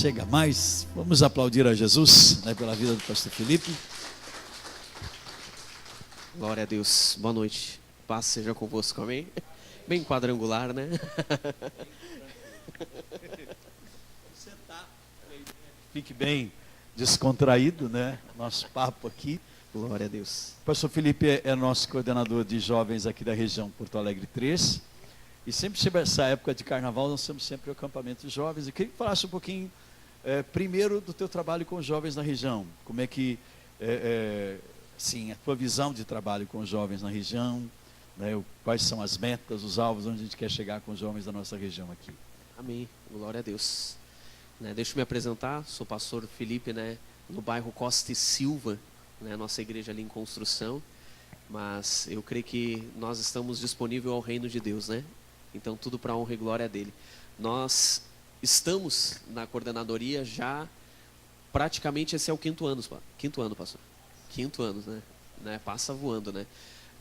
Chega mais, vamos aplaudir a Jesus, né, pela vida do pastor Felipe. Glória a Deus, boa noite, paz seja convosco, amém? Bem quadrangular, né? Fique bem descontraído, né, nosso papo aqui. Glória a Deus. O pastor Felipe é nosso coordenador de jovens aqui da região Porto Alegre 3. E sempre chega essa época de carnaval, nós temos sempre o acampamento de jovens. Eu queria que falasse um pouquinho, primeiro, do teu trabalho com os jovens na região. Como é que, sim, a tua visão de trabalho com os jovens na região, né, quais são as metas, os alvos, onde a gente quer chegar com os jovens da nossa região aqui. Amém, glória a Deus. Deixa eu me apresentar, sou pastor Felipe, no bairro Costa e Silva, nossa igreja ali em construção. Mas eu creio que nós estamos disponíveis ao reino de Deus, Então, tudo para a honra e glória dele. Nós estamos na coordenadoria já, praticamente esse é o quinto ano, pastor. Quinto ano, Passa voando,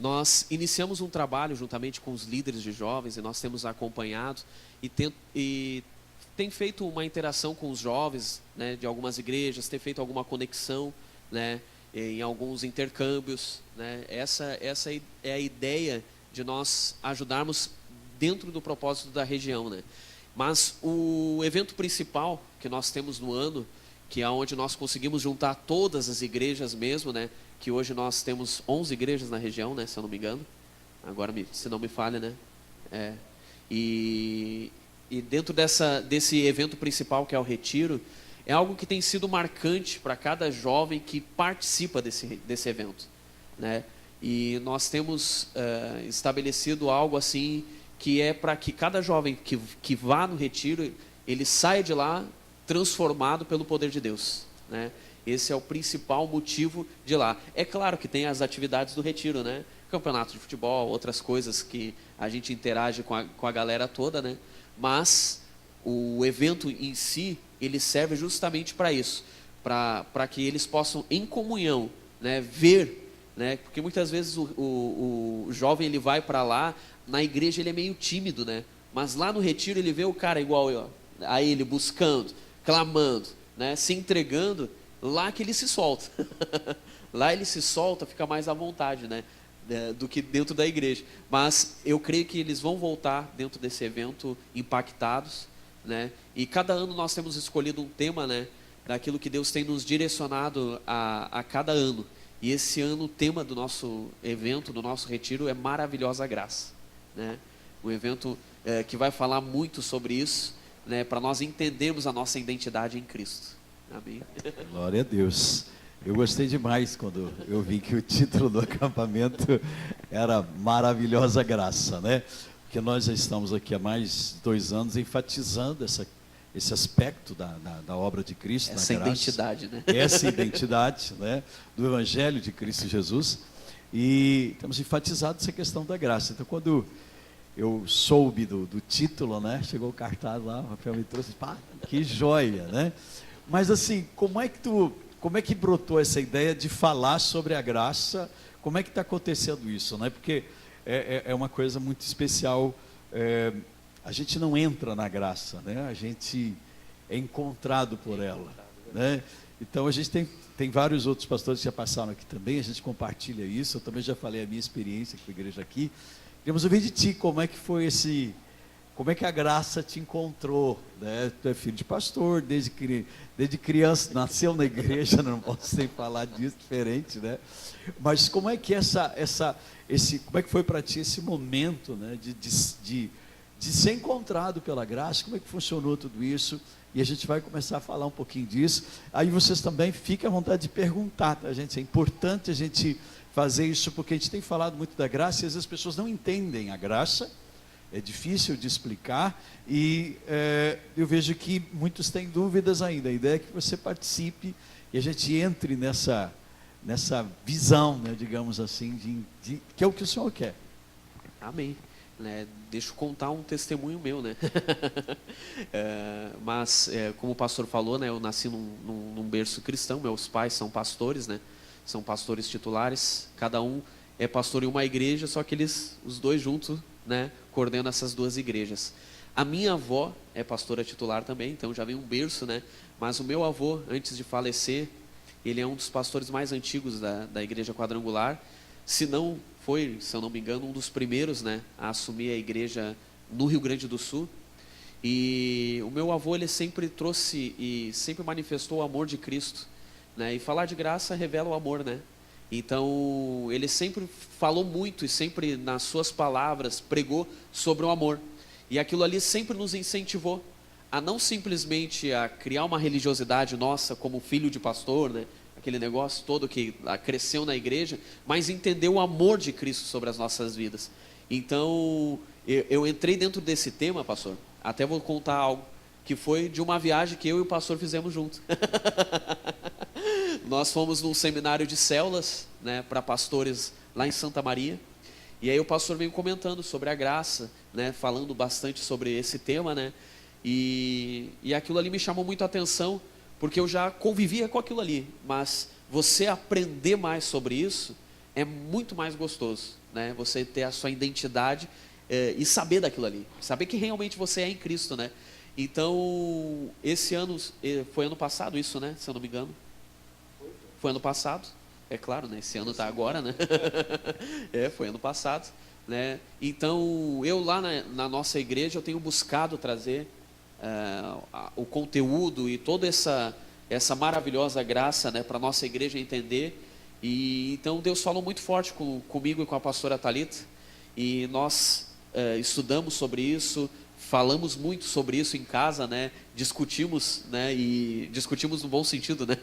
Nós iniciamos um trabalho juntamente com os líderes de jovens e nós temos acompanhado e tem feito uma interação com os jovens, de algumas igrejas, tem feito alguma conexão, em alguns intercâmbios, Essa é a ideia de nós ajudarmos dentro do propósito da região, Mas o evento principal que nós temos no ano, que é onde nós conseguimos juntar todas as igrejas mesmo, Que hoje nós temos 11 igrejas na região, se eu não me engano. Agora, se não me falha, E dentro desse evento principal, que é o Retiro, é algo que tem sido marcante para cada jovem que participa desse evento, E nós temos estabelecido algo assim, que é para que cada jovem que vá no retiro, ele saia de lá transformado pelo poder de Deus, Esse é o principal motivo de lá. É claro que tem as atividades do retiro, Campeonato de futebol, outras coisas que a gente interage com a galera toda, Mas o evento em si, ele serve justamente para isso, para que eles possam, em comunhão, ver, Porque muitas vezes o jovem ele vai para lá, na igreja ele é meio tímido, Mas lá no retiro ele vê o cara igual a ele, buscando, clamando, se entregando, lá que ele se solta. Lá ele se solta, fica mais à vontade, do que dentro da igreja. Mas eu creio que eles vão voltar dentro desse evento impactados, E cada ano nós temos escolhido um tema, daquilo que Deus tem nos direcionado a cada ano. E esse ano o tema do nosso evento, do nosso retiro, é Maravilhosa Graça, Um evento que vai falar muito sobre isso, para nós entendermos a nossa identidade em Cristo. Amém. Glória a Deus. Eu gostei demais quando eu vi que o título do acampamento era Maravilhosa Graça, Porque nós já estamos aqui há mais de 2 anos enfatizando esse aspecto da obra de Cristo, essa na graça, identidade, essa identidade, do Evangelho de Cristo Jesus, e temos enfatizado essa questão da graça. Então, quando eu soube do título, chegou o cartaz lá, o Rafael me trouxe, pá, que joia, Mas assim, como é que brotou essa ideia de falar sobre a graça? Como é que está acontecendo isso, Porque é uma coisa muito especial. A gente não entra na graça, a gente é encontrado por ela, Então a gente tem vários outros pastores que já passaram aqui também, a gente compartilha isso. Eu também já falei a minha experiência com a igreja aqui. Queremos ouvir de ti, como é que a graça te encontrou, Tu é filho de pastor, desde criança, nasceu na igreja, não posso nem falar disso diferente, Mas como é que como é que foi para ti esse momento, de ser encontrado pela graça? Como é que funcionou tudo isso? E a gente vai começar a falar um pouquinho disso. Aí vocês também fiquem à vontade de perguntar, tá, gente? É importante a gente fazer isso, porque a gente tem falado muito da graça e às vezes as pessoas não entendem a graça. É difícil de explicar e eu vejo que muitos têm dúvidas ainda. A ideia é que você participe e a gente entre nessa visão, digamos assim, que é o que o Senhor quer. Amém. Deixa eu contar um testemunho meu, Mas, como o pastor falou, eu nasci num berço cristão, meus pais são pastores, São pastores titulares, cada um é pastor em uma igreja, só que os dois juntos, coordenam essas 2 igrejas. A minha avó é pastora titular também, então já vem um berço, né? Mas o meu avô, antes de falecer, ele é um dos pastores mais antigos da Igreja Quadrangular. Se não foi, se eu não me engano, um dos primeiros, né, a assumir a igreja no Rio Grande do Sul. E o meu avô, ele sempre trouxe e sempre manifestou o amor de Cristo, né? E falar de graça revela o amor, né? Então, ele sempre falou muito e sempre nas suas palavras pregou sobre o amor. E aquilo ali sempre nos incentivou a não simplesmente a criar uma religiosidade nossa como filho de pastor, né? Aquele negócio todo que cresceu na igreja, mas entender o amor de Cristo sobre as nossas vidas. Então, eu entrei dentro desse tema, pastor, até vou contar algo, que foi de uma viagem que eu e o pastor fizemos juntos. Nós fomos num seminário de células, né, para pastores lá em Santa Maria, e aí o pastor veio comentando sobre a graça, né, falando bastante sobre esse tema, né, e aquilo ali me chamou muito a atenção, porque eu já convivia com aquilo ali, mas você aprender mais sobre isso é muito mais gostoso, né, você ter a sua identidade e saber daquilo ali, saber que realmente você é em Cristo, né. Então, esse ano, foi ano passado isso, né, se eu não me engano. Foi ano passado, é claro, né? Esse ano está agora, né? Foi ano passado, né? Então, eu lá na nossa igreja, eu tenho buscado trazer o conteúdo e toda essa maravilhosa graça, né, para a nossa igreja entender. E então, Deus falou muito forte comigo e com a pastora Thalita, e nós estudamos sobre isso, falamos muito sobre isso em casa, né? Discutimos, né? E discutimos no bom sentido, né?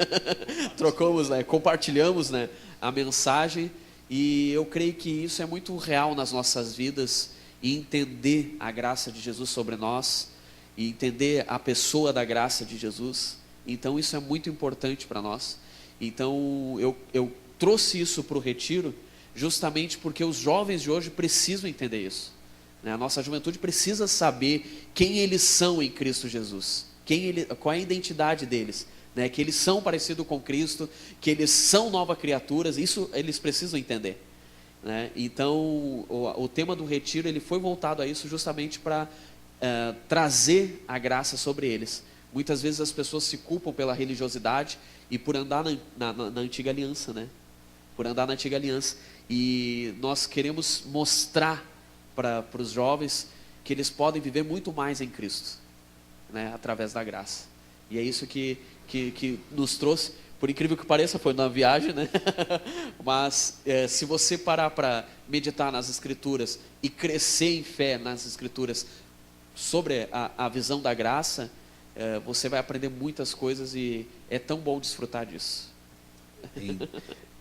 Trocamos, né? Compartilhamos, né, a mensagem, e eu creio que isso é muito real nas nossas vidas, e entender a graça de Jesus sobre nós, e entender a pessoa da graça de Jesus. Então isso é muito importante para nós. Então eu trouxe isso para o retiro, justamente porque os jovens de hoje precisam entender isso. A nossa juventude precisa saber quem eles são em Cristo Jesus, qual é a identidade deles, né? Que eles são parecidos com Cristo, que eles são novas criaturas, isso eles precisam entender, né? Então, o tema do retiro, ele foi voltado a isso justamente para trazer a graça sobre eles. Muitas vezes as pessoas se culpam pela religiosidade e por andar na antiga aliança, né? Por andar na antiga aliança, e nós queremos mostrar para os jovens que eles podem viver muito mais em Cristo, né, através da graça. E é isso que nos trouxe, por incrível que pareça, foi na viagem, né? Mas se você parar para meditar nas Escrituras e crescer em fé nas Escrituras sobre a visão da graça, você vai aprender muitas coisas, e é tão bom desfrutar disso.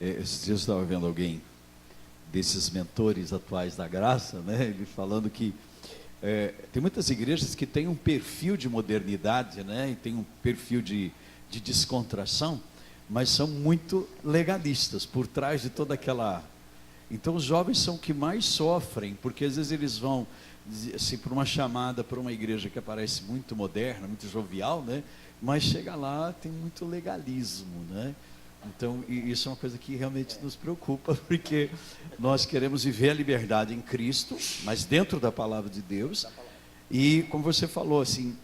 Esses dias eu estava vendo alguém desses mentores atuais da graça, né? Ele falando que tem muitas igrejas que têm um perfil de modernidade, né? E tem um perfil de descontração, mas são muito legalistas por trás de toda aquela. Então os jovens são os que mais sofrem, porque às vezes eles vão assim, por uma chamada para uma igreja que parece muito moderna, muito jovial, né? Mas chega lá, tem muito legalismo, né? Então, isso é uma coisa que realmente nos preocupa, porque nós queremos viver a liberdade em Cristo, mas dentro da palavra de Deus. E, como você falou, assim,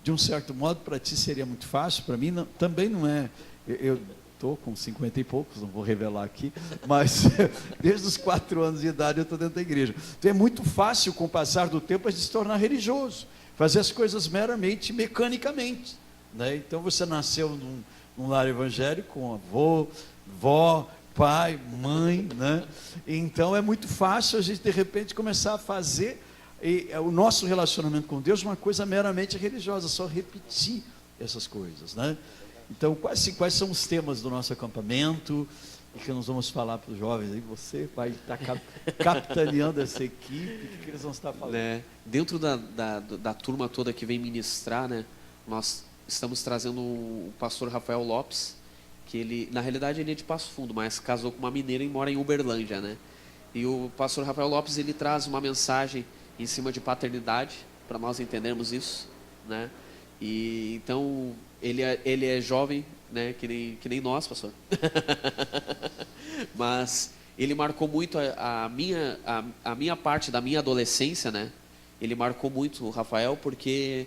de um certo modo, para ti seria muito fácil, para mim também não é. Eu estou com 50 e poucos, não vou revelar aqui, mas desde os 4 anos de idade eu estou dentro da igreja. Então, é muito fácil, com o passar do tempo, a gente se tornar religioso, fazer as coisas meramente, mecanicamente, né? Então, você nasceu num lar evangélico, com avô, vó, pai, mãe, né? Então é muito fácil a gente de repente começar a fazer o nosso relacionamento com Deus uma coisa meramente religiosa, só repetir essas coisas, né? Então quais são os temas do nosso acampamento e que nós vamos falar para os jovens aí? Você vai estar capitaneando essa equipe, o que eles vão estar falando? Dentro da turma toda que vem ministrar, né? Nós estamos trazendo o pastor Rafael Lopes, que ele, na realidade, ele é de Passo Fundo, mas casou com uma mineira e mora em Uberlândia, né? E o pastor Rafael Lopes, ele traz uma mensagem em cima de paternidade, para nós entendermos isso, né? E então, ele é jovem, né? Que nem nós, pastor. Mas ele marcou muito a minha parte da minha adolescência, né? ele marcou muito o Rafael, porque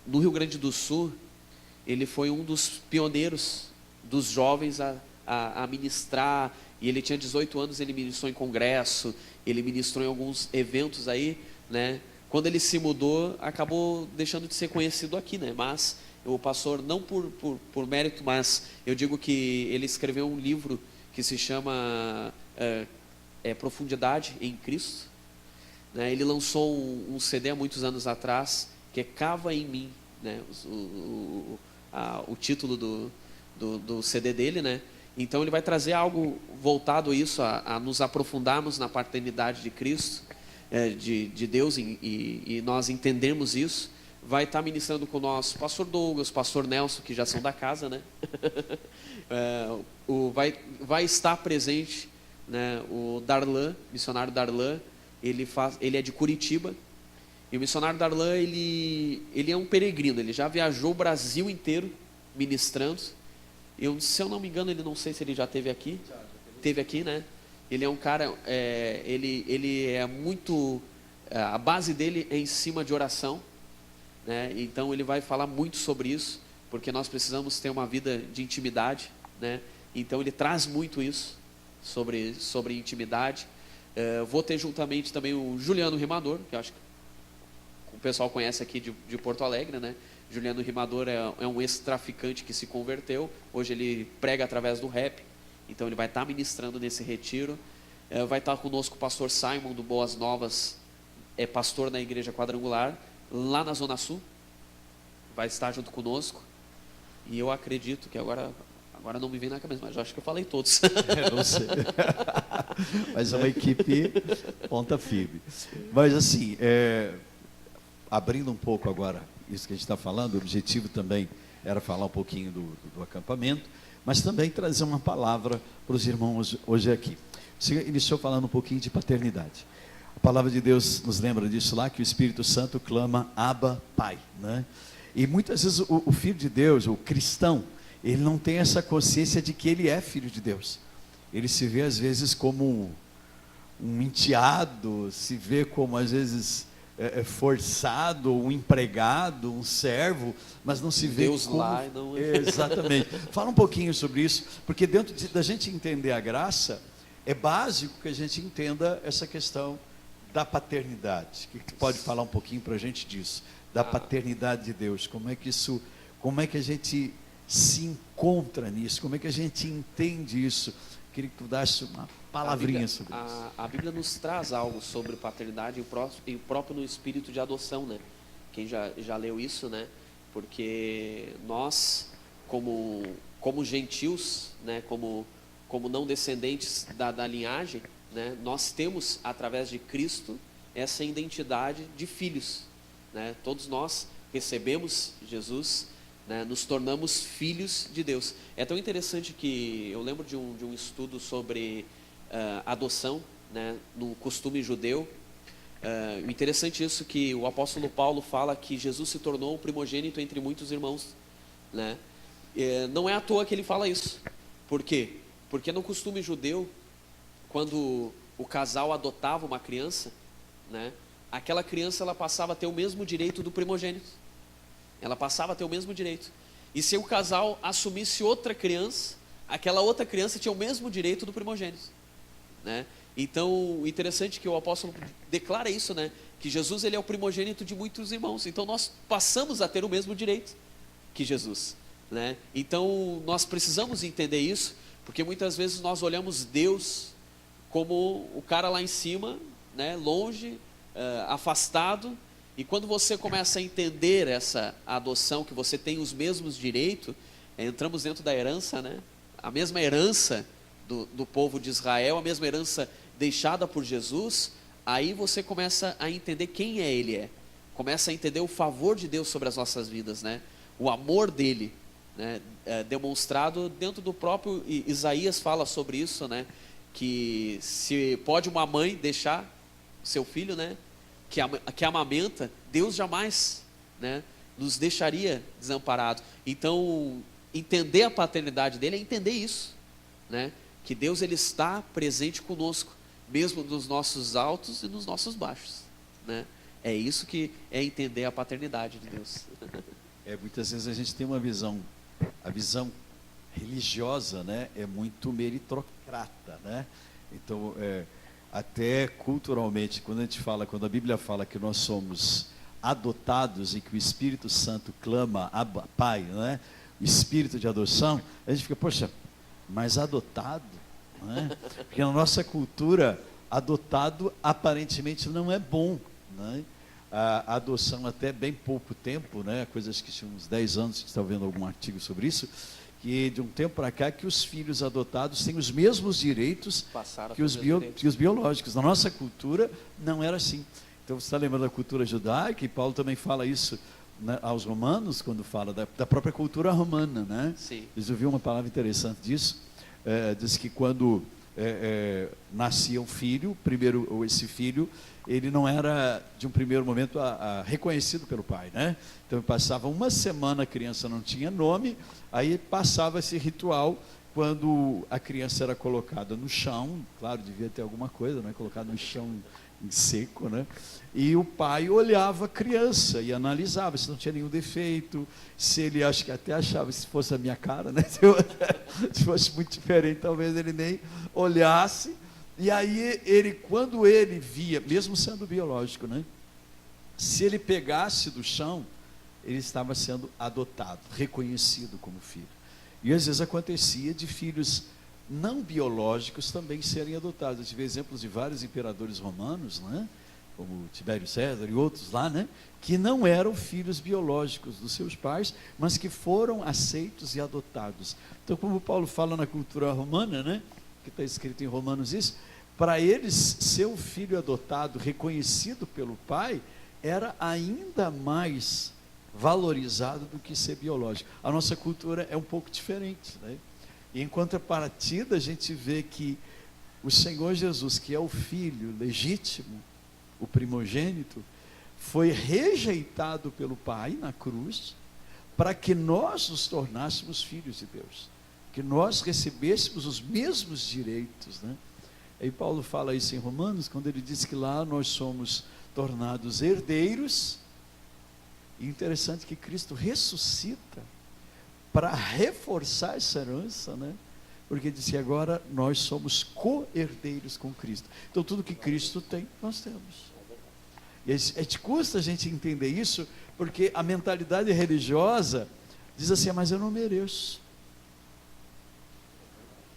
no Rio Grande do Sul, ele foi um dos pioneiros dos jovens a ministrar, e ele tinha 18 anos, ele ministrou em congresso, ele ministrou em alguns eventos aí, né? Quando ele se mudou, acabou deixando de ser conhecido aqui, né? Mas o pastor, não por mérito, mas eu digo que ele escreveu um livro que se chama Profundidade em Cristo, né? Ele lançou um CD há muitos anos atrás, que é Cava em Mim, né? O título do CD dele, né? Então ele vai trazer algo voltado a isso, a nos aprofundarmos na paternidade de Cristo, de Deus, e nós entendermos isso. Vai estar ministrando com o nosso pastor Douglas, pastor Nelson, que já são da casa, né? Vai estar presente, né, o Darlan, missionário Darlan, ele é de Curitiba, e o missionário Darlan, ele é um peregrino, ele já viajou o Brasil inteiro ministrando. Se eu não me engano, não sei se ele já esteve aqui. Teve aqui, né? Ele é um cara, ele é muito, a base dele é em cima de oração, né? Então ele vai falar muito sobre isso, porque nós precisamos ter uma vida de intimidade, né? Então ele traz muito isso sobre intimidade. Vou ter juntamente também o Juliano Rimador, que eu acho que o pessoal conhece aqui de Porto Alegre, né? Juliano Rimador é um ex-traficante que se converteu. Hoje ele prega através do rap. Então ele vai estar ministrando nesse retiro. Vai estar conosco o pastor Simon do Boas Novas, é pastor na Igreja Quadrangular, lá na Zona Sul. Vai estar junto conosco. E eu acredito que agora não me vem na cabeça, mas eu acho que eu falei todos. Não sei. Mas é uma equipe ponta firme. Mas assim, abrindo um pouco agora isso que a gente está falando, o objetivo também era falar um pouquinho do acampamento, mas também trazer uma palavra para os irmãos hoje aqui. Você iniciou falando um pouquinho de paternidade. A palavra de Deus nos lembra disso lá, que o Espírito Santo clama Abba, Pai, né? E muitas vezes o Filho de Deus, o cristão, ele não tem essa consciência de que ele é Filho de Deus. Ele se vê às vezes como um enteado, se vê como às vezes forçado, um empregado, um servo, mas não se vê Deus como... lá, não... Exatamente. Fala um pouquinho sobre isso, porque dentro da gente entender a graça, é básico que a gente entenda essa questão da paternidade. O que tu pode falar um pouquinho para a gente disso? Da paternidade de Deus, como é que a gente se encontra nisso, como é que a gente entende isso? Queria que tu desse uma palavrinha sobre isso. A Bíblia nos traz algo sobre paternidade e o próprio no espírito de adoção, né? Quem já leu isso, né? Porque nós, como gentios, né? Como não descendentes da linhagem, né? Nós temos, através de Cristo, essa identidade de filhos, né? Todos nós recebemos Jesus, né, nos tornamos filhos de Deus. É tão interessante que eu lembro de um estudo sobre adoção, né, no costume judeu. Interessante isso, que o apóstolo Paulo fala que Jesus se tornou o primogênito entre muitos irmãos, né? Não é à toa que ele fala isso. Por quê? Porque no costume judeu, quando o casal adotava uma criança, né, aquela criança ela passava a ter o mesmo direito do primogênito. Ela passava a ter o mesmo direito. E se o casal assumisse outra criança, aquela outra criança tinha o mesmo direito do primogênito, né? Então, interessante que o apóstolo declara isso, né? Que Jesus, ele é o primogênito de muitos irmãos. Então, nós passamos a ter o mesmo direito que Jesus, né? Então, nós precisamos entender isso, porque muitas vezes nós olhamos Deus como o cara lá em cima, né? Longe, afastado. E quando você começa a entender essa adoção, que você tem os mesmos direitos, entramos dentro da herança, né? A mesma herança do povo de Israel, a mesma herança deixada por Jesus, aí você começa a entender quem Ele, começa a entender o favor de Deus sobre as nossas vidas, né? O amor dele, né? Demonstrado dentro do próprio Isaías fala sobre isso, que se pode uma mãe deixar seu filho, que amamenta, Deus jamais, nos deixaria desamparados. Então, entender a paternidade dele é entender isso, que Deus ele está presente conosco, mesmo nos nossos altos e nos nossos baixos, É isso que é entender a paternidade de Deus. Muitas vezes a gente tem uma visão, a visão religiosa, né, é muito meritocrata, né? Então, até culturalmente, quando a Bíblia fala que nós somos adotados e que o Espírito Santo clama Abba, Pai, né? O espírito de adoção, a gente fica, poxa, mas adotado, né? Porque na nossa cultura, adotado aparentemente não é bom, né? A adoção até bem pouco tempo, né? Coisas que tinham uns 10 anos, que está vendo algum artigo sobre isso, que de um tempo para cá que os filhos adotados têm os mesmos direitos que os biológicos. Na nossa cultura não era assim. Então você está lembrando da cultura judaica, e Paulo também fala isso, né, aos romanos, quando fala da própria cultura romana, né? Sim. Eles ouviram uma palavra interessante disso, diz que quando nascia um filho, primeiro esse filho, ele não era de um primeiro momento reconhecido pelo pai, né? Então passava uma semana, a criança não tinha nome, aí passava esse ritual quando a criança era colocada no chão, claro, devia ter alguma coisa, né? Colocada no chão em seco, né? E o pai olhava a criança e analisava se não tinha nenhum defeito, se ele, acho que até achava, se fosse a minha cara, né? Se fosse muito diferente, talvez ele nem olhasse. E aí quando ele via, mesmo sendo biológico, né? Se ele pegasse do chão, ele estava sendo adotado, reconhecido como filho. E às vezes acontecia de filhos não biológicos também serem adotados. Eu tive exemplos de vários imperadores romanos, né? Como Tibério César e outros lá, né? Que não eram filhos biológicos dos seus pais, mas que foram aceitos e adotados. Então, como Paulo fala na cultura romana, né? Que está escrito em Romanos isso, para eles ser um filho adotado, reconhecido pelo pai, era ainda mais valorizado do que ser biológico. A nossa cultura é um pouco diferente, né? E em contrapartida, a gente vê que o Senhor Jesus, que é o filho legítimo, o primogênito, foi rejeitado pelo Pai na cruz, para que nós nos tornássemos filhos de Deus, que nós recebêssemos os mesmos direitos, né? Aí Paulo fala isso em Romanos, quando ele diz que lá nós somos tornados herdeiros. E interessante que Cristo ressuscita para reforçar essa herança, né? Porque diz que agora nós somos co-herdeiros com Cristo. Então tudo que Cristo tem, nós temos. E custa a gente entender isso, porque a mentalidade religiosa diz assim, mas eu não mereço.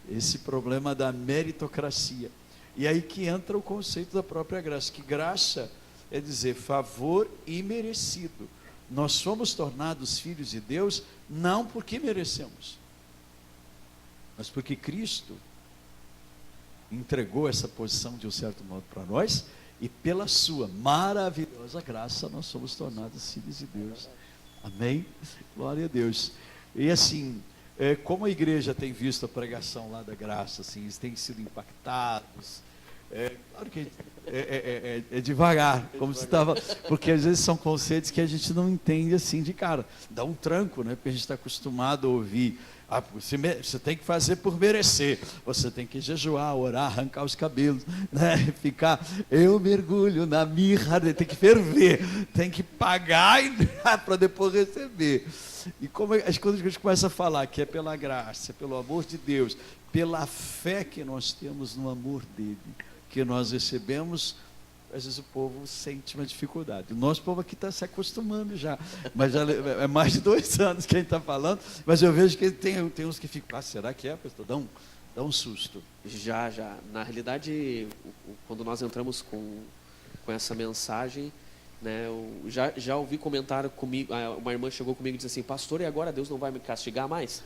Esse problema da meritocracia. E aí que entra o conceito da própria graça, que graça é dizer favor imerecido. Nós somos tornados filhos de Deus não porque merecemos, mas porque Cristo entregou essa posição de um certo modo para nós, e pela sua maravilhosa graça nós somos tornados filhos de Deus. Amém? Glória a Deus. E assim, como a igreja tem visto a pregação lá da graça, assim, eles têm sido impactados. Claro que é devagar, como você estava, porque às vezes são conceitos que a gente não entende assim de cara, dá um tranco, né? Porque a gente está acostumado a ouvir, você tem que fazer por merecer, você tem que jejuar, orar, arrancar os cabelos, né? Ficar, eu mergulho na mirra, tem que ferver, tem que pagar para depois receber. E como as coisas que a gente começa a falar, que é pela graça, pelo amor de Deus, pela fé que nós temos no amor dele, que nós recebemos, às vezes o povo sente uma dificuldade. O nosso povo aqui está se acostumando já, mas já é mais de 2 anos que a gente está falando, mas eu vejo que tem uns que ficam, será que é, pastor? Dá um susto. Já. Na realidade, quando nós entramos com essa mensagem, né, eu já ouvi comentário comigo, uma irmã chegou comigo e disse assim, pastor, e agora Deus não vai me castigar mais?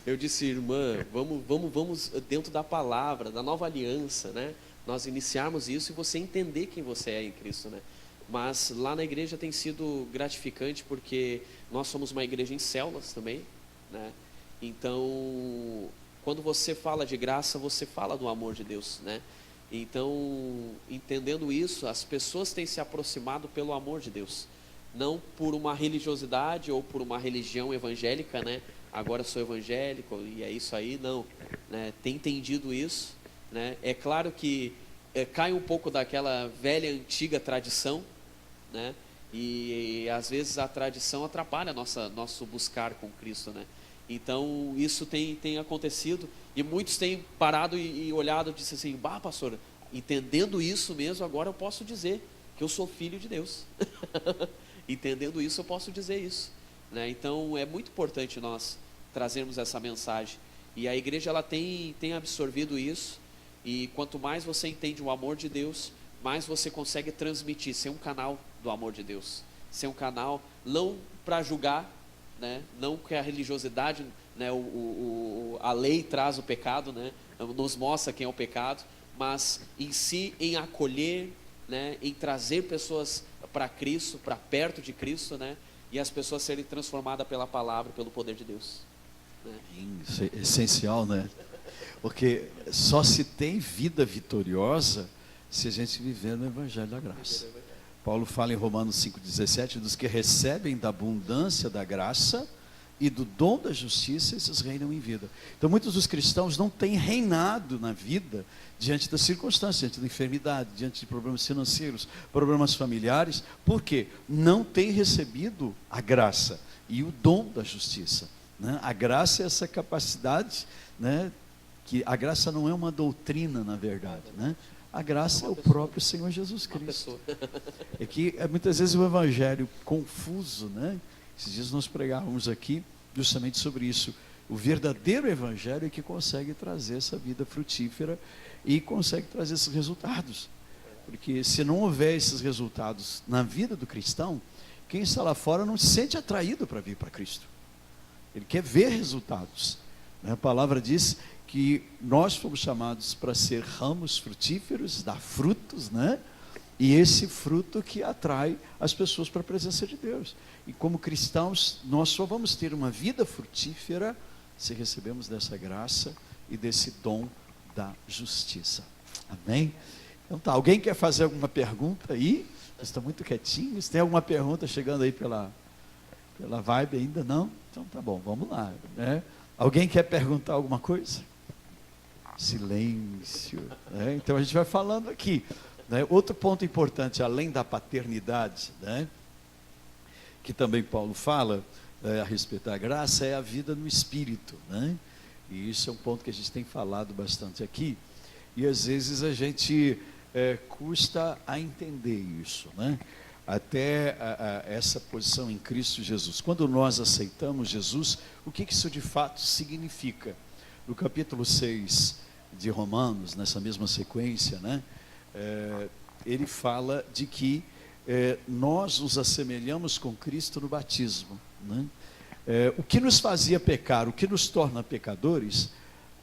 Eu disse, irmã, vamos dentro da palavra, da nova aliança, né? Nós iniciarmos isso e você entender quem você é em Cristo, né? Mas lá na igreja tem sido gratificante porque nós somos uma igreja em células também, né? Então, quando você fala de graça, você fala do amor de Deus, né? Então, entendendo isso, as pessoas têm se aproximado pelo amor de Deus, não por uma religiosidade ou por uma religião evangélica, né? Agora sou evangélico e é isso aí, não, né? Tem entendido isso, né? É claro que cai um pouco daquela velha, antiga tradição, né? E às vezes a tradição atrapalha nosso buscar com Cristo, né? Então isso tem acontecido, e muitos têm parado e olhado e disse assim: bah, pastor, entendendo isso mesmo, agora eu posso dizer que eu sou filho de Deus. Entendendo isso, eu posso dizer isso, né? Então é muito importante nós trazermos essa mensagem, e a igreja ela tem absorvido isso, e quanto mais você entende o amor de Deus, mais você consegue transmitir, ser um canal do amor de Deus, ser um canal não para julgar, né? Não que a religiosidade, né? A lei traz o pecado, né? Nos mostra quem é o pecado, mas em si, em acolher, né? Em trazer pessoas para Cristo, para perto de Cristo, né? E as pessoas serem transformadas pela palavra, pelo poder de Deus, né? Isso é essencial, né? Porque só se tem vida vitoriosa se a gente viver no Evangelho da Graça. Paulo fala em Romanos 5,17, dos que recebem da abundância da graça e do dom da justiça, esses reinam em vida. Então muitos dos cristãos não têm reinado na vida diante das circunstâncias, diante da enfermidade, diante de problemas financeiros, problemas familiares, porque não têm recebido a graça e o dom da justiça, né? A graça é essa capacidade, né? Que a graça não é uma doutrina, na verdade, né? A graça é o próprio Senhor Jesus Cristo. É que muitas vezes o evangelho confuso, né? Esses dias nós pregávamos aqui justamente sobre isso. O verdadeiro evangelho é que consegue trazer essa vida frutífera e consegue trazer esses resultados. Porque se não houver esses resultados na vida do cristão, quem está lá fora não se sente atraído para vir para Cristo. Ele quer ver resultados, né? A palavra diz que nós fomos chamados para ser ramos frutíferos, dar frutos, né? E esse fruto que atrai as pessoas para a presença de Deus. E como cristãos, nós só vamos ter uma vida frutífera se recebemos dessa graça e desse dom da justiça. Amém? Então tá, alguém quer fazer alguma pergunta aí? Vocês estão muito quietinhos. Tem alguma pergunta chegando aí pela vibe ainda? Não? Então tá bom, vamos lá, né? Alguém quer perguntar alguma coisa? Silêncio, né? Então a gente vai falando aqui, né? Outro ponto importante, além da paternidade, né? Que também Paulo fala a respeito da graça, é a vida no Espírito, né? E isso é um ponto que a gente tem falado bastante aqui, e às vezes a gente custa a entender isso, né? Até essa posição em Cristo Jesus. Quando nós aceitamos Jesus, o que isso de fato significa? No capítulo 6 de Romanos, nessa mesma sequência, né? Ele fala de que nós nos assemelhamos com Cristo no batismo, né? O que nos fazia pecar, o que nos torna pecadores,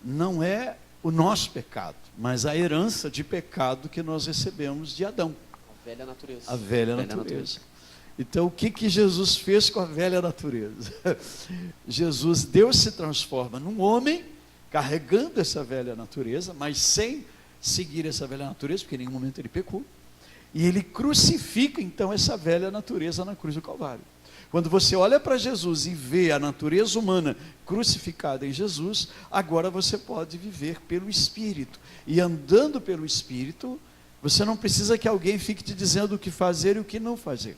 não é o nosso pecado, mas a herança de pecado que nós recebemos de Adão. A velha natureza. A velha natureza. Então, o que Jesus fez com a velha natureza? Deus se transforma num homem, carregando essa velha natureza, mas sem seguir essa velha natureza, porque em nenhum momento ele pecou. E ele crucifica, então, essa velha natureza na cruz do Calvário. Quando você olha para Jesus e vê a natureza humana crucificada em Jesus, agora você pode viver pelo Espírito. E andando pelo Espírito, você não precisa que alguém fique te dizendo o que fazer e o que não fazer.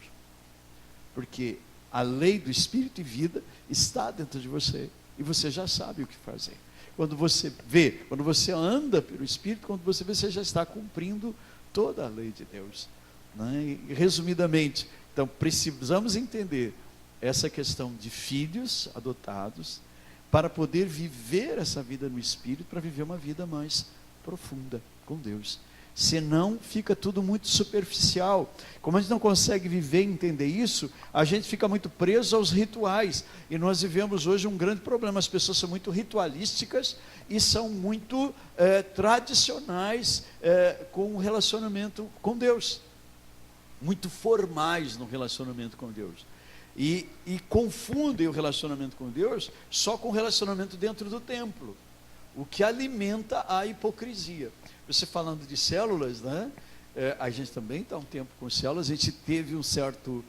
Porque a lei do Espírito e vida está dentro de você. E você já sabe o que fazer. Quando você anda pelo Espírito, quando você vê, você já está cumprindo toda a lei de Deus, né? E, resumidamente, então precisamos entender essa questão de filhos adotados para poder viver essa vida no Espírito, para viver uma vida mais profunda com Deus. Senão fica tudo muito superficial. Como a gente não consegue viver e entender isso, a gente fica muito preso aos rituais. E nós vivemos hoje um grande problema. As pessoas são muito ritualísticas e são muito tradicionais com o relacionamento com Deus. Muito formais no relacionamento com Deus. E confundem o relacionamento com Deus só com o relacionamento dentro do templo, o que alimenta a hipocrisia. Você falando de células, né? A gente também está um tempo com células, a gente teve um certo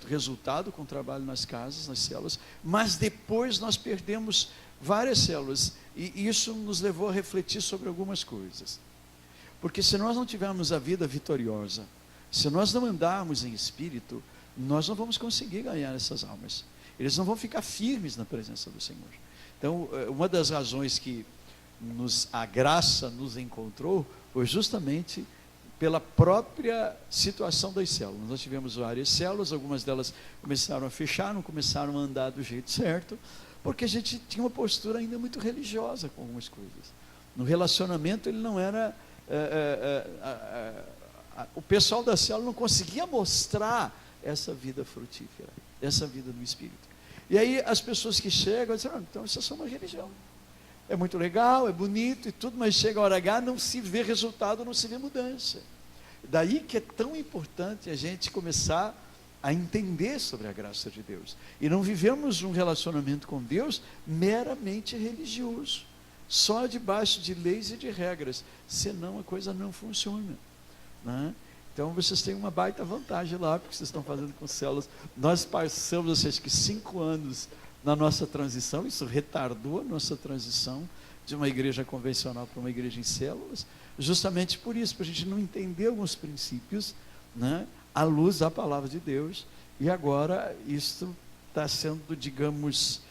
resultado com o trabalho nas casas, nas células, mas depois nós perdemos várias células, e isso nos levou a refletir sobre algumas coisas. Porque se nós não tivermos a vida vitoriosa, se nós não andarmos em espírito, nós não vamos conseguir ganhar essas almas. Eles não vão ficar firmes na presença do Senhor. Então, uma das razões que a graça nos encontrou foi justamente pela própria situação das células. Nós tivemos várias células, algumas delas começaram a fechar, não começaram a andar do jeito certo, porque a gente tinha uma postura ainda muito religiosa com algumas coisas. No relacionamento ele não era... o pessoal da célula não conseguia mostrar essa vida frutífera, essa vida no Espírito. E aí as pessoas que chegam dizem, então isso é só uma religião. É muito legal, é bonito e tudo, mas chega a hora H, não se vê resultado, não se vê mudança. Daí que é tão importante a gente começar a entender sobre a graça de Deus. E não vivemos um relacionamento com Deus meramente religioso, só debaixo de leis e de regras, senão a coisa não funciona, né? Então vocês têm uma baita vantagem lá, porque vocês estão fazendo com células. Nós passamos, acho que 5 anos na nossa transição, isso retardou a nossa transição de uma igreja convencional para uma igreja em células, justamente por isso, para a gente não entender alguns princípios, né, à luz da palavra de Deus, e agora isso está sendo, digamos,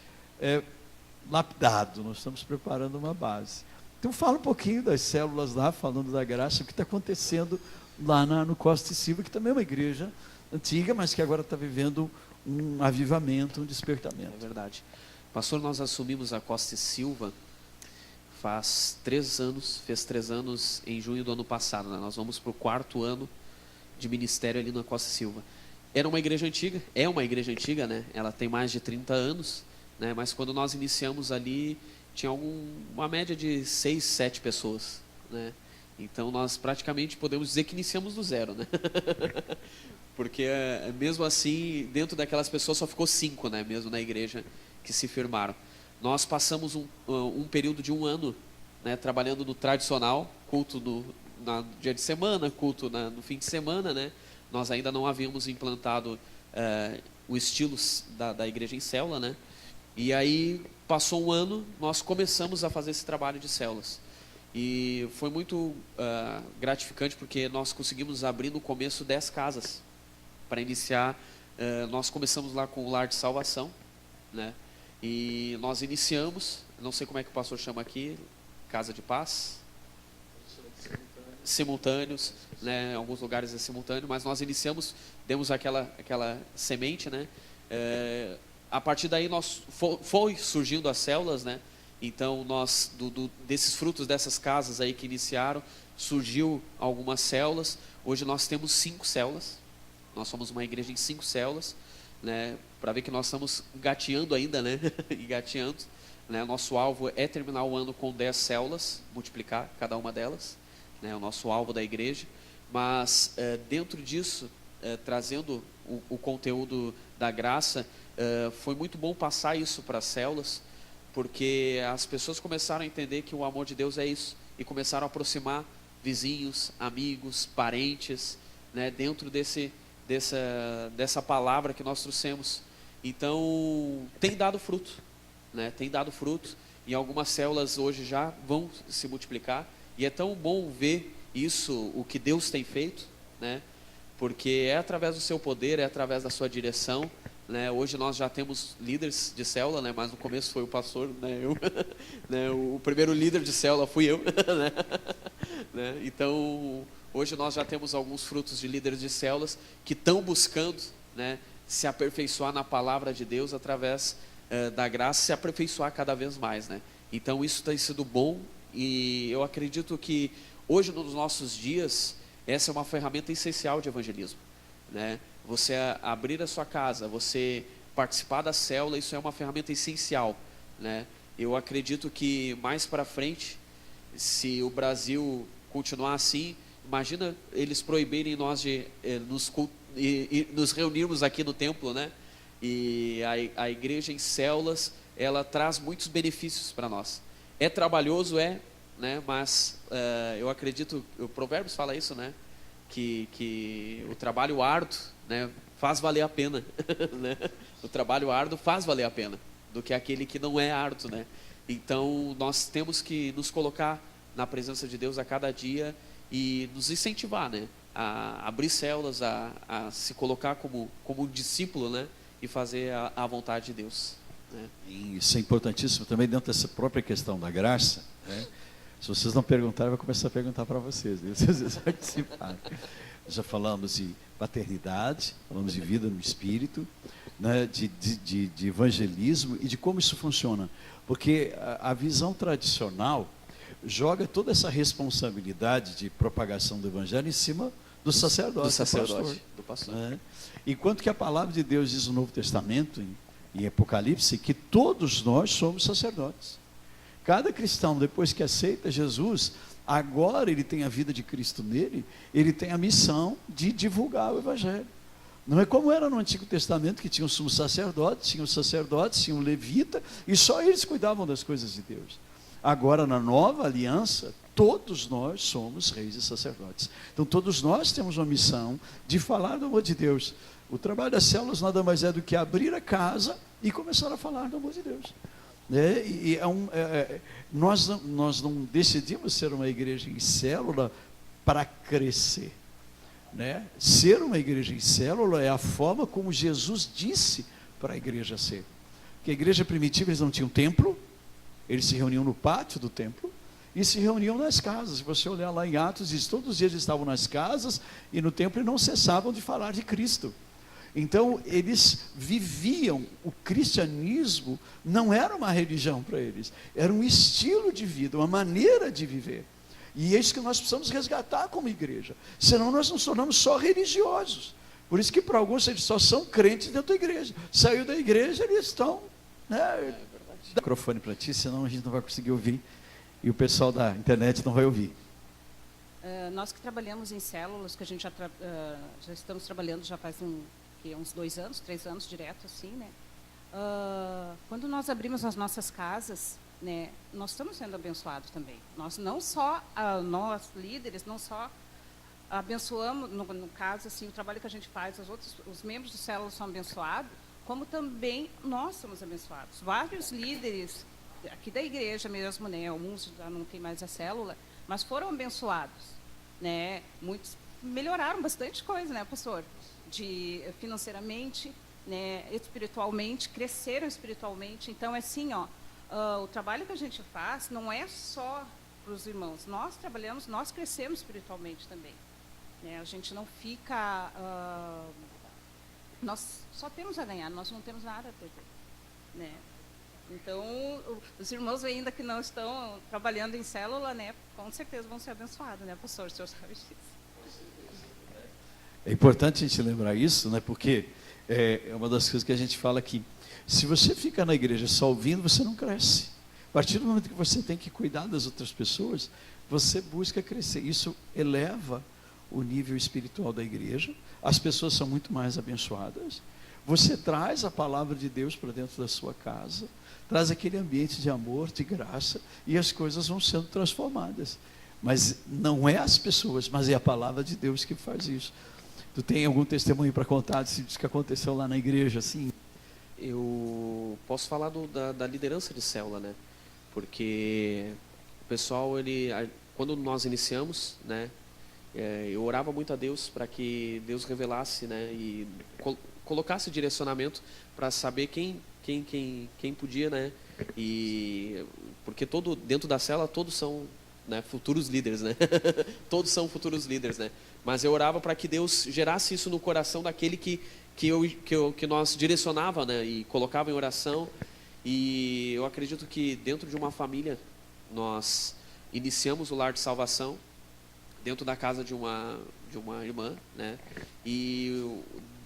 lapidado, nós estamos preparando uma base. Então fala um pouquinho das células lá, falando da graça, o que está acontecendo lá no Costa e Silva, que também é uma igreja antiga, mas que agora está vivendo um avivamento, um despertamento. É verdade. Pastor, nós assumimos a Costa e Silva faz 3 anos, fez 3 anos em junho do ano passado, né? Nós vamos para o 4º ano de ministério ali na Costa e Silva. Era uma igreja antiga, é uma igreja antiga, né? Ela tem mais de 30 anos, né? Mas quando nós iniciamos ali, tinha uma média de 6, 7 pessoas, né? Então nós praticamente podemos dizer que iniciamos do zero, né? Porque mesmo assim, dentro daquelas pessoas só ficou 5, né? Mesmo na igreja que se firmaram. Nós passamos um período de 1 ano, né? Trabalhando no tradicional, culto no dia de semana, culto no fim de semana, né? Nós ainda não havíamos implantado o estilo da igreja em célula, né? E aí passou 1 ano, nós começamos a fazer esse trabalho de células. E foi muito gratificante, porque nós conseguimos abrir no começo 10 casas. Para iniciar, nós começamos lá com o Lar de Salvação, né? E nós iniciamos, não sei como é que o pastor chama aqui, Casa de Paz? Simultâneos, né? Em alguns lugares é simultâneo, mas nós iniciamos, demos aquela semente, né? A partir daí foi surgindo as células, né? Então nós, desses frutos dessas casas aí que iniciaram, surgiu algumas células. Hoje nós temos 5 células. Nós somos uma igreja em 5 células, né? Para ver que nós estamos gateando ainda, né? Engateando, né? Nosso alvo é terminar o ano com 10 células, multiplicar cada uma delas, né? O nosso alvo da igreja. Mas dentro disso, trazendo o conteúdo da graça, foi muito bom passar isso para as células, porque as pessoas começaram a entender que o amor de Deus é isso, e começaram a aproximar vizinhos, amigos, parentes, né? Dentro dessa palavra que nós trouxemos. Então tem dado fruto, né? Tem dado fruto, e algumas células hoje já vão se multiplicar, e é tão bom ver isso, o que Deus tem feito, né? Porque é através do seu poder, é através da sua direção, né? Hoje nós já temos líderes de célula, né? Mas no começo foi o pastor, né? Eu, né? O primeiro líder de célula fui eu, né? Então hoje nós já temos alguns frutos de líderes de células que estão buscando, né, se aperfeiçoar na palavra de Deus através da graça, se aperfeiçoar cada vez mais, né? Então isso tem sido bom, e eu acredito que hoje nos nossos dias essa é uma ferramenta essencial de evangelismo, né? Você abrir a sua casa, você participar da célula, isso é uma ferramenta essencial, né? Eu acredito que mais para frente, se o Brasil continuar assim, imagina eles proibirem nós de nos reunirmos aqui no templo, né? E a igreja em células, ela traz muitos benefícios para nós. É trabalhoso, né? Mas eu acredito, o Provérbios fala isso, né? Que o trabalho árduo, né, faz valer a pena, né? O trabalho árduo faz valer a pena do que aquele que não é árduo, né? Então nós temos que nos colocar na presença de Deus a cada dia e nos incentivar, né, a abrir células, a se colocar como discípulo, né, e fazer a vontade de Deus, né. E isso é importantíssimo também dentro dessa própria questão da graça, né? Se vocês não perguntarem, eu vou começar a perguntar para vocês, né? Se vocês participarem. Já falamos de paternidade, falamos de vida no espírito, né? de evangelismo e de como isso funciona. Porque a visão tradicional joga toda essa responsabilidade de propagação do evangelho em cima do sacerdote, do pastor. Né? Enquanto que a palavra de Deus diz no Novo Testamento, em Apocalipse, que todos nós somos sacerdotes. Cada cristão, depois que aceita Jesus, agora ele tem a vida de Cristo nele, ele tem a missão de divulgar o evangelho. Não é como era no Antigo Testamento, que tinha o sumo sacerdote, tinha os sacerdotes, tinha o levita, e só eles cuidavam das coisas de Deus. Agora, na nova aliança, todos nós somos reis e sacerdotes. Então, todos nós temos uma missão de falar do amor de Deus. O trabalho das células nada mais é do que abrir a casa e começar a falar do amor de Deus. Nós não decidimos ser uma igreja em célula para crescer, né? Ser uma igreja em célula é a forma como Jesus disse para a igreja ser. Porque a igreja primitiva, eles não tinham templo, eles se reuniam no pátio do templo e se reuniam nas casas. Se você olhar lá em Atos, diz, todos os dias eles estavam nas casas e no templo e não cessavam de falar de Cristo. Então, eles viviam, o cristianismo não era uma religião para eles, era um estilo de vida, uma maneira de viver. E é isso que nós precisamos resgatar como igreja, senão nós nos tornamos só religiosos. Por isso que para alguns eles só são crentes dentro da igreja. Saiu da igreja, eles estão... Né, dá o microfone para ti, senão a gente não vai conseguir ouvir, e o pessoal da internet não vai ouvir. Nós que trabalhamos em células, que a gente já estamos trabalhando já faz uns 2 anos, 3 anos direto assim, né? Quando nós abrimos as nossas casas, né, nós estamos sendo abençoados também. Nós não só, nós líderes, não só abençoamos, no caso assim, o trabalho que a gente faz, os membros do célula são abençoados, como também nós somos abençoados. Vários líderes aqui da igreja mesmo, né, alguns já não tem mais a célula, mas foram abençoados, né? Muitos melhoraram bastante coisa, né, pastor? Financeiramente, né, espiritualmente, cresceram espiritualmente. Então, assim, o trabalho que a gente faz não é só para os irmãos. Nós trabalhamos, nós crescemos espiritualmente também. Né? A gente não fica... nós só temos a ganhar, nós não temos nada a perder. Né? Então, os irmãos ainda que não estão trabalhando em célula, né, com certeza vão ser abençoados, né, pastor? O senhor sabe disso. É importante a gente lembrar isso, né? Porque é uma das coisas que a gente fala aqui. Se você fica na igreja só ouvindo, você não cresce. A partir do momento que você tem que cuidar das outras pessoas, você busca crescer. Isso eleva o nível espiritual da igreja. As pessoas são muito mais abençoadas. Você traz a palavra de Deus para dentro da sua casa, traz aquele ambiente de amor, de graça, e as coisas vão sendo transformadas. Mas não é as pessoas, mas é a palavra de Deus que faz isso. Tu tem algum testemunho para contar disso que aconteceu lá na igreja, assim? Eu posso falar da liderança de célula, né? Porque o pessoal, quando nós iniciamos, né? Eu orava muito a Deus para que Deus revelasse, né? E colocasse direcionamento para saber quem podia, né? E porque dentro da célula todos são, né, futuros líderes, né? Todos são futuros líderes, né? Mas eu orava para que Deus gerasse isso no coração daquele que nós direcionava, né? E colocava em oração. E eu acredito que dentro de uma família nós iniciamos o lar de salvação dentro da casa de uma irmã, né? E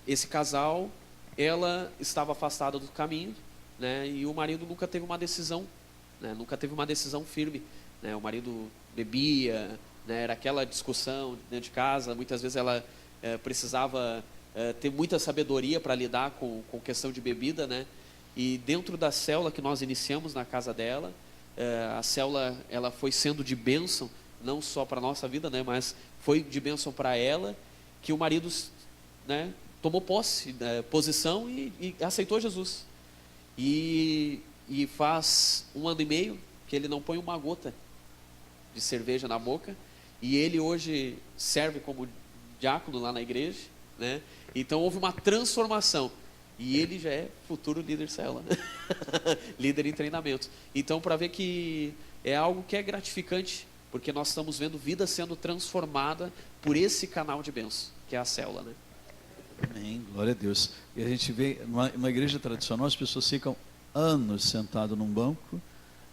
esse casal, ela estava afastada do caminho, né? E o marido nunca teve uma decisão, né? Nunca teve uma decisão firme, né? O marido bebia, né? Era aquela discussão dentro de casa. Muitas vezes ela precisava ter muita sabedoria para lidar com questão de bebida, né? E dentro da célula que nós iniciamos na casa dela, a célula ela foi sendo de bênção, não só para a nossa vida, né? Mas foi de bênção para ela, que o marido, né, tomou posição e aceitou Jesus. E faz 1 ano e meio que ele não põe uma gota de cerveja na boca, E ele hoje serve como diácono lá na igreja, né? Então houve uma transformação. E ele já é futuro líder célula, líder em treinamento. Então, para ver que é algo que é gratificante, porque nós estamos vendo vida sendo transformada por esse canal de bênção, que é a célula, né? Amém, glória a Deus. E a gente vê, numa igreja tradicional, as pessoas ficam anos sentadas num banco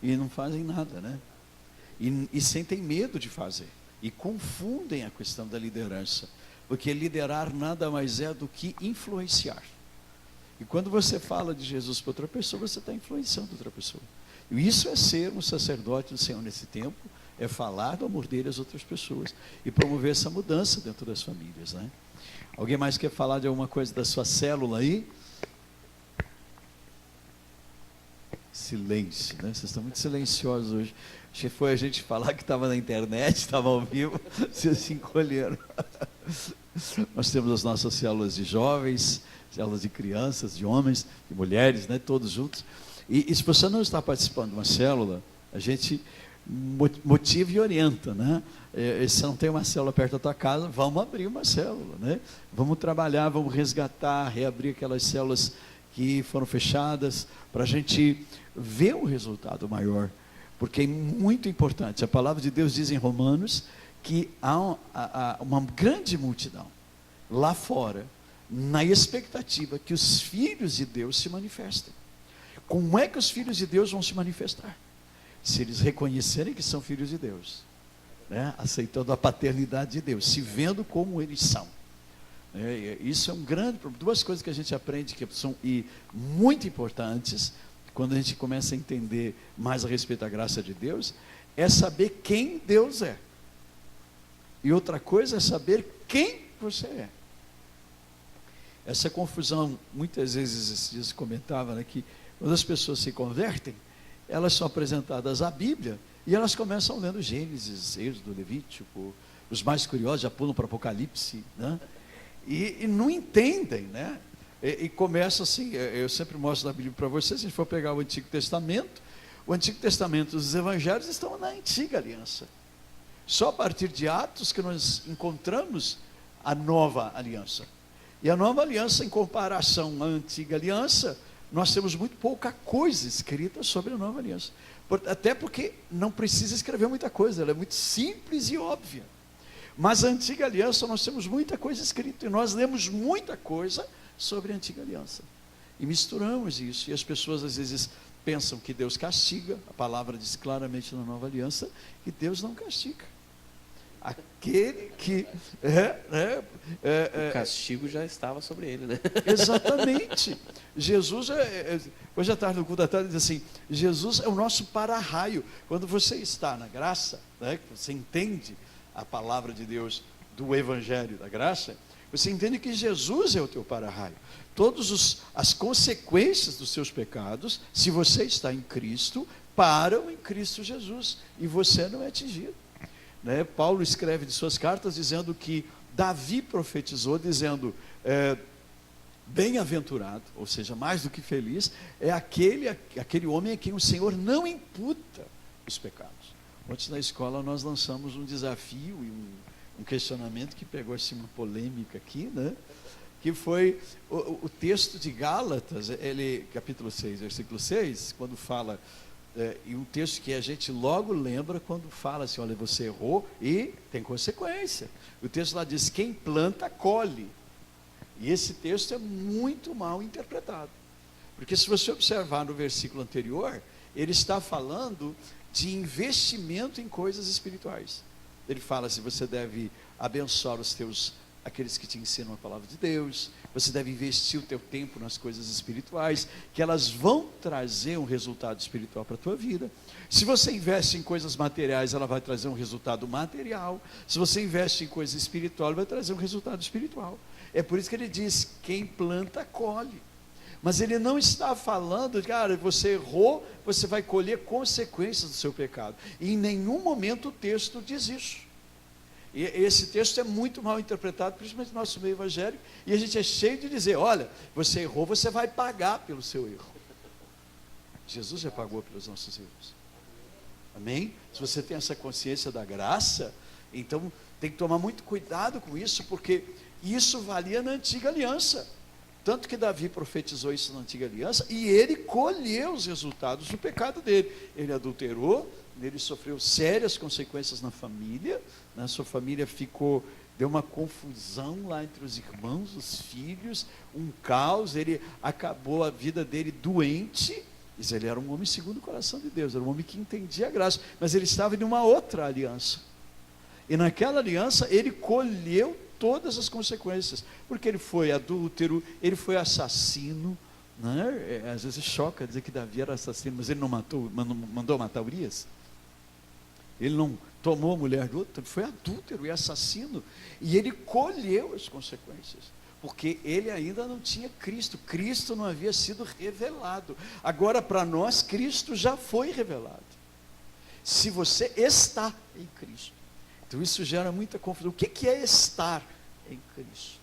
e não fazem nada, né? E sentem medo de fazer. E confundem a questão da liderança. Porque liderar nada mais é do que influenciar. E quando você fala de Jesus para outra pessoa, você está influenciando outra pessoa. E isso é ser um sacerdote do Senhor nesse tempo, é falar do amor dele às outras pessoas e promover essa mudança dentro das famílias, né? Alguém mais quer falar de alguma coisa da sua célula aí? Silêncio, né? Vocês estão muito silenciosos hoje. Acho que foi a gente falar que estava na internet, estava ao vivo, vocês se encolheram. Nós temos as nossas células de jovens, células de crianças, de homens, de mulheres, né? Todos juntos. E se você não está participando de uma célula, a gente motiva e orienta, né? Se não tem uma célula perto da tua casa, vamos abrir uma célula, né? Vamos trabalhar, vamos resgatar, reabrir aquelas células que foram fechadas, para a gente ver um resultado maior, porque é muito importante. A palavra de Deus diz em Romanos que há uma grande multidão lá fora, na expectativa que os filhos de Deus se manifestem. Como é que os filhos de Deus vão se manifestar? Se eles reconhecerem que são filhos de Deus, né? Aceitando a paternidade de Deus, se vendo como eles são. Isso é um grande problema. Duas coisas que a gente aprende que são muito importantes, quando a gente começa a entender mais a respeito da graça de Deus, é saber quem Deus é. E outra coisa é saber quem você é. Essa confusão, muitas vezes, esses dias comentava, né, que quando as pessoas se convertem, elas são apresentadas à Bíblia e elas começam lendo Gênesis, Êxodo, Levítico, os mais curiosos já pulam para o Apocalipse, né? E não entendem, né? E começa assim, eu sempre mostro na Bíblia para vocês, se a gente for pegar o Antigo Testamento os Evangelhos estão na Antiga Aliança. Só a partir de Atos que nós encontramos a Nova Aliança. E a Nova Aliança, em comparação à Antiga Aliança, nós temos muito pouca coisa escrita sobre a Nova Aliança. Até porque não precisa escrever muita coisa, ela é muito simples e óbvia. Mas a Antiga Aliança nós temos muita coisa escrita, e nós lemos muita coisa sobre a Antiga Aliança. E misturamos isso, e as pessoas às vezes pensam que Deus castiga. A palavra diz claramente na Nova Aliança que Deus não castiga. Aquele que... o castigo já estava sobre ele, né? Exatamente. Jesus, hoje à tarde, no culto da tarde, diz assim, Jesus é o nosso para-raio. Quando você está na graça, né, você entende a palavra de Deus do Evangelho da graça, você entende que Jesus é o teu para-raio. Todas as consequências dos seus pecados, se você está em Cristo, param em Cristo Jesus, e você não é atingido. Né? Paulo escreve de suas cartas dizendo que Davi profetizou, dizendo, bem-aventurado, ou seja, mais do que feliz, é aquele homem a quem o Senhor não imputa os pecados. Ontem na escola nós lançamos um desafio e um questionamento que pegou assim uma polêmica aqui, né? Que foi o texto de Gálatas, capítulo 6, versículo 6, quando fala, e um texto que a gente logo lembra quando fala assim, olha, você errou e tem consequência. O texto lá diz, quem planta, colhe. E esse texto é muito mal interpretado. Porque se você observar no versículo anterior, ele está falando de investimento em coisas espirituais. Ele fala assim, você deve abençoar aqueles que te ensinam a palavra de Deus, você deve investir o teu tempo nas coisas espirituais, que elas vão trazer um resultado espiritual para a tua vida. Se você investe em coisas materiais, ela vai trazer um resultado material. Se você investe em coisa espiritual, ela vai trazer um resultado espiritual. É por isso que ele diz, quem planta, colhe. Mas ele não está falando, cara, você errou, você vai colher consequências do seu pecado. E em nenhum momento o texto diz isso. E esse texto é muito mal interpretado, principalmente no nosso meio evangélico, e a gente é cheio de dizer, olha, você errou, você vai pagar pelo seu erro. Jesus já pagou pelos nossos erros. Amém? Se você tem essa consciência da graça, Então, tem que tomar muito cuidado com isso, porque isso valia na antiga aliança. Tanto que Davi profetizou isso na antiga aliança, e ele colheu os resultados do pecado dele. Ele adulterou, ele sofreu sérias consequências na família, né? Sua família deu uma confusão lá entre os irmãos, os filhos, um caos, ele acabou a vida dele doente, mas ele era um homem segundo o coração de Deus, era um homem que entendia a graça, mas ele estava em uma outra aliança. E naquela aliança ele colheu todas as consequências, porque ele foi adúltero, ele foi assassino, né? Às vezes choca dizer que Davi era assassino, mas ele não mandou matar Urias. Ele não tomou a mulher do outro, ele foi adúltero e assassino, e ele colheu as consequências, porque ele ainda não tinha Cristo, Cristo não havia sido revelado. Agora para nós, Cristo já foi revelado, se você está em Cristo. Então isso gera muita confusão. O que é estar em Cristo?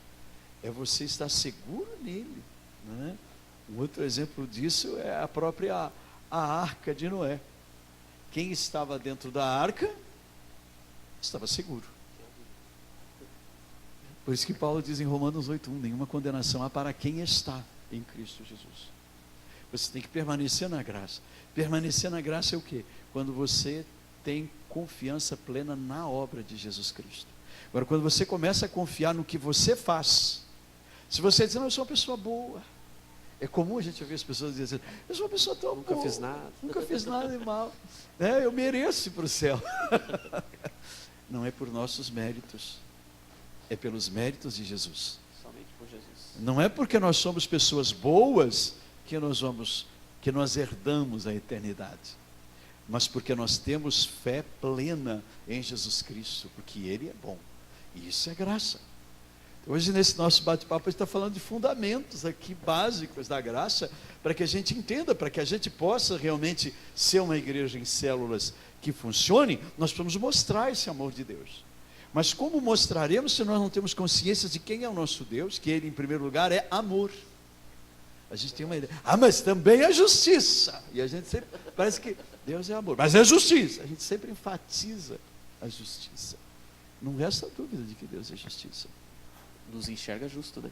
É você estar seguro nele, né? Um outro exemplo disso é a própria a arca de Noé. Quem estava dentro da arca estava seguro. Por isso que Paulo diz em Romanos 8:1, nenhuma condenação há para quem está em Cristo Jesus. Você tem que permanecer na graça. Permanecer na graça é o quê? Quando você tem confiança plena na obra de Jesus Cristo. Agora, quando você começa a confiar no que você faz, se você diz, não, eu sou uma pessoa boa, é comum a gente ouvir as pessoas dizendo, eu sou uma pessoa tão boa, nunca fiz nada de mal, né? Eu mereço ir para o céu. Não é por nossos méritos, é pelos méritos de Jesus. Somente por Jesus. Não é porque nós somos pessoas boas que nós herdamos a eternidade, mas porque nós temos fé plena em Jesus Cristo, porque Ele é bom, e isso é graça. Hoje nesse nosso bate-papo a gente está falando de fundamentos aqui básicos da graça, para que a gente entenda, para que a gente possa realmente ser uma igreja em células que funcione, nós precisamos mostrar esse amor de Deus. Mas como mostraremos se nós não temos consciência de quem é o nosso Deus, que Ele em primeiro lugar é amor. A gente tem uma ideia, mas também é justiça, e a gente sempre, parece que Deus é amor, mas é justiça, a gente sempre enfatiza a justiça. Não resta dúvida de que Deus é justiça. Nos enxerga justo, né?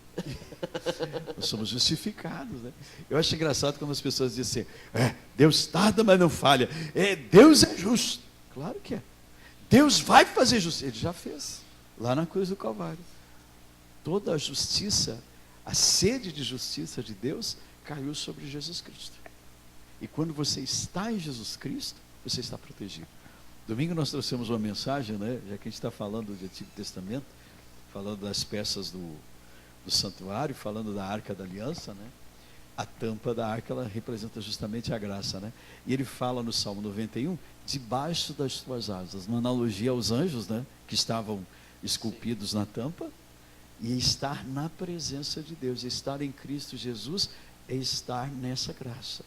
Nós somos justificados, né? Eu acho engraçado quando as pessoas dizem assim, Deus tarda, mas não falha. Deus é justo. Claro que é. Deus vai fazer justiça. Ele já fez, lá na cruz do Calvário. Toda a justiça, a sede de justiça de Deus caiu sobre Jesus Cristo. E quando você está em Jesus Cristo, você está protegido. Domingo nós trouxemos uma mensagem, né? Já que a gente está falando do Antigo Testamento, falando das peças do santuário, falando da Arca da Aliança, né? A tampa da arca, ela representa justamente a graça, né? E ele fala no Salmo 91, debaixo das tuas asas, uma analogia aos anjos, né? Que estavam esculpidos na tampa, e estar na presença de Deus, estar em Cristo Jesus, é estar nessa graça.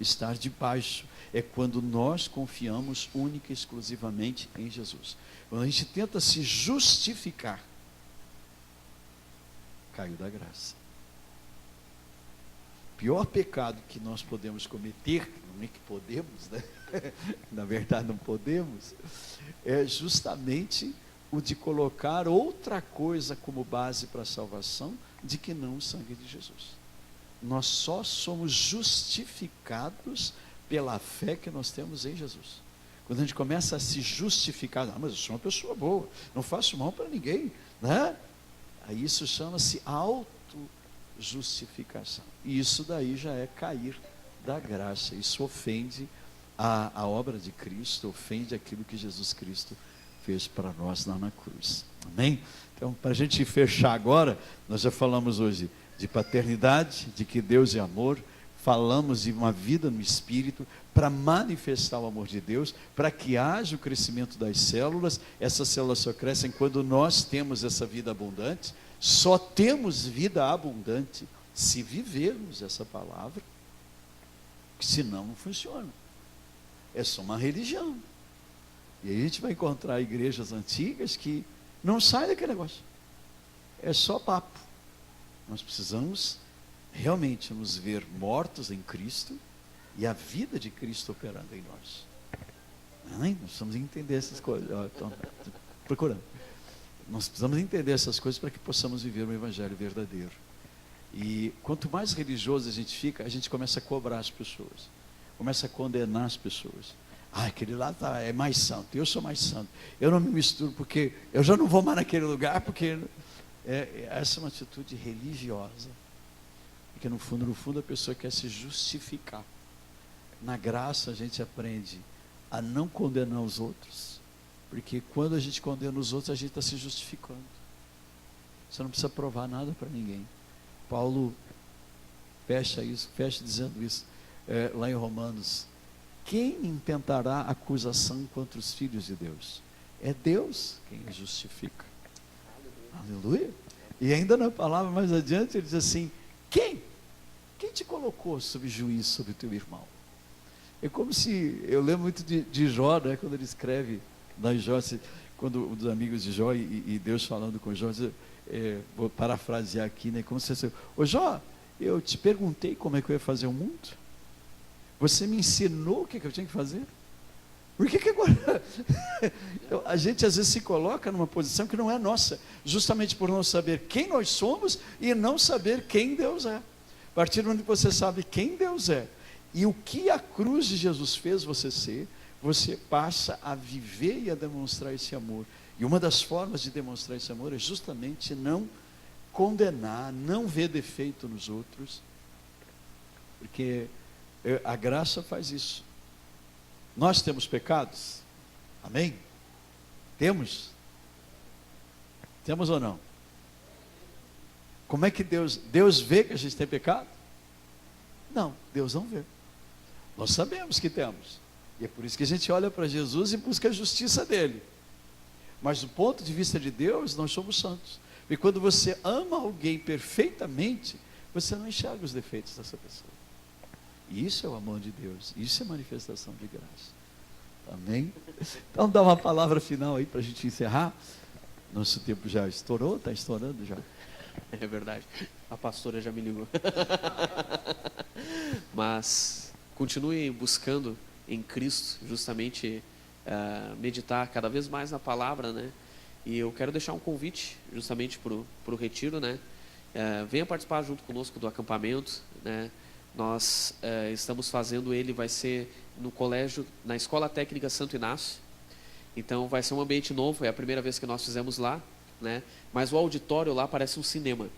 Estar debaixo é quando nós confiamos única e exclusivamente em Jesus. Quando a gente tenta se justificar, caiu da graça. O pior pecado que nós podemos cometer, não é que podemos, né? Na verdade não podemos, é justamente o de colocar outra coisa como base para a salvação, de que não o sangue de Jesus. Nós só somos justificados pela fé que nós temos em Jesus. Quando a gente começa a se justificar, mas eu sou uma pessoa boa, não faço mal para ninguém, né? Aí isso chama-se auto-justificação. E isso daí já é cair da graça. Isso ofende a obra de Cristo, ofende aquilo que Jesus Cristo fez para nós lá na cruz. Amém? Então, para a gente fechar agora, nós já falamos hoje de paternidade, de que Deus é amor, falamos de uma vida no Espírito, para manifestar o amor de Deus, para que haja o crescimento das células. Essas células só crescem quando nós temos essa vida abundante. Só temos vida abundante se vivermos essa palavra, senão não funciona. É só uma religião. E aí a gente vai encontrar igrejas antigas que não saem daquele negócio. É só papo. Nós precisamos realmente nos ver mortos em Cristo e a vida de Cristo operando em nós. Amém? Nós precisamos entender essas coisas. Então, procurando. Nós precisamos entender essas coisas para que possamos viver um evangelho verdadeiro. E quanto mais religioso a gente fica, a gente começa a cobrar as pessoas, começa a condenar as pessoas. Aquele lá é mais santo, eu sou mais santo, eu não me misturo porque eu já não vou mais naquele lugar, porque essa é uma atitude religiosa, porque no fundo a pessoa quer se justificar. Na graça a gente aprende a não condenar os outros, porque quando a gente condena os outros, a gente está se justificando. Você não precisa provar nada para ninguém. Paulo fecha dizendo isso lá em Romanos. Quem intentará acusação contra os filhos de Deus? É Deus quem os justifica. Aleluia. E ainda na palavra mais adiante ele diz assim: quem te colocou sob juízo sobre o teu irmão? É como se, eu lembro muito de Jó, né, quando ele escreve lá em Jó, quando um dos amigos de Jó e Deus falando com Jó, vou parafrasear aqui, né, como se fosse: ô Jó, eu te perguntei como é que eu ia fazer o mundo? Você me ensinou o que eu tinha que fazer? Por que agora? A gente às vezes se coloca numa posição que não é nossa, justamente por não saber quem nós somos e não saber quem Deus é. A partir do momento que você sabe quem Deus é e o que a cruz de Jesus fez você ser, você passa a viver e a demonstrar esse amor. E uma das formas de demonstrar esse amor é justamente não condenar, não ver defeito nos outros, porque a graça faz isso. Nós temos pecados? Amém? Temos? Temos ou não? Como é que Deus vê que a gente tem pecado? Não, Deus não vê. Nós sabemos que temos. E é por isso que a gente olha para Jesus e busca a justiça dele. Mas do ponto de vista de Deus, nós somos santos. E quando você ama alguém perfeitamente, você não enxerga os defeitos dessa pessoa. E isso é o amor de Deus, isso é manifestação de graça. Amém? Então dá uma palavra final aí para a gente encerrar. Nosso tempo já estourou, está estourando já. É verdade, a pastora já me ligou. Mas continue buscando em Cristo, justamente meditar cada vez mais na palavra, né? E eu quero deixar um convite justamente para o retiro, né? Venha participar junto conosco do acampamento, né? Nós estamos fazendo ele, vai ser no colégio, na Escola Técnica Santo Inácio. Então vai ser um ambiente novo, é a primeira vez que nós fizemos lá, né? Mas o auditório lá parece um cinema,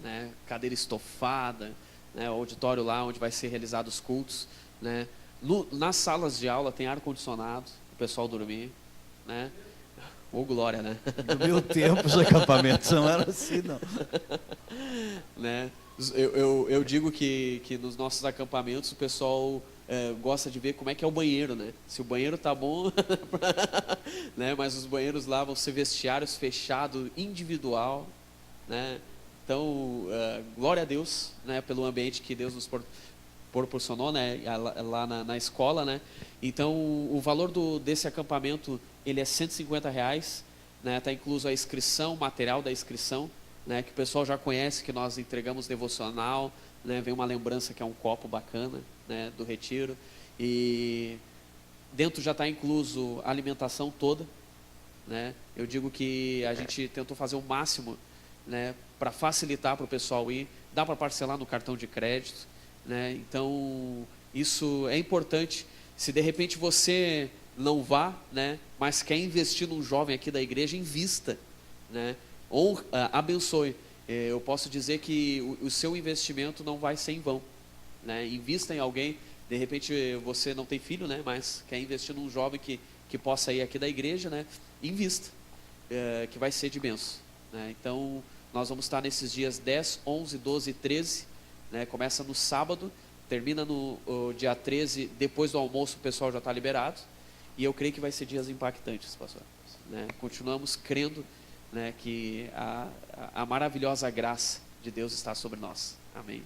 né? Cadeira estofada, né? O auditório lá onde vai ser realizados os cultos, né? Nas salas de aula tem ar-condicionado, o pessoal dormir, né? Ô glória, né? No meu tempo os acampamentos não eram assim, não. Né? Eu digo que nos nossos acampamentos o pessoal gosta de ver como é que é o banheiro, né? Se o banheiro tá bom, né? Mas os banheiros lá vão ser vestiários fechados, individual, né? Então, glória a Deus, né? Pelo ambiente que Deus nos proporcionou, né? Lá na escola, né? Então, o valor desse acampamento, ele é R$150, né? Tá incluso a inscrição, o material da inscrição, né, que o pessoal já conhece, que nós entregamos devocional, né, vem uma lembrança que é um copo bacana, né, do retiro, e dentro já está incluso a alimentação toda, né? Eu digo que a gente tentou fazer o máximo, né, para facilitar para o pessoal ir, dá para parcelar no cartão de crédito, né? Então isso é importante. Se de repente você não vá, né, mas quer investir num jovem aqui da igreja, invista, né? Ou abençoe. Eu posso dizer que o seu investimento não vai ser em vão, né? Invista em alguém. De repente você não tem filho, né? Mas quer investir num jovem que possa ir aqui da igreja, né? Invista, que vai ser de bênção, né? Então nós vamos estar nesses dias 10, 11, 12 e 13, né? Começa no sábado, termina no dia 13. Depois do almoço o pessoal já está liberado. E eu creio que vai ser dias impactantes, pastor, né? Continuamos crendo, né, que a maravilhosa graça de Deus está sobre nós. Amém.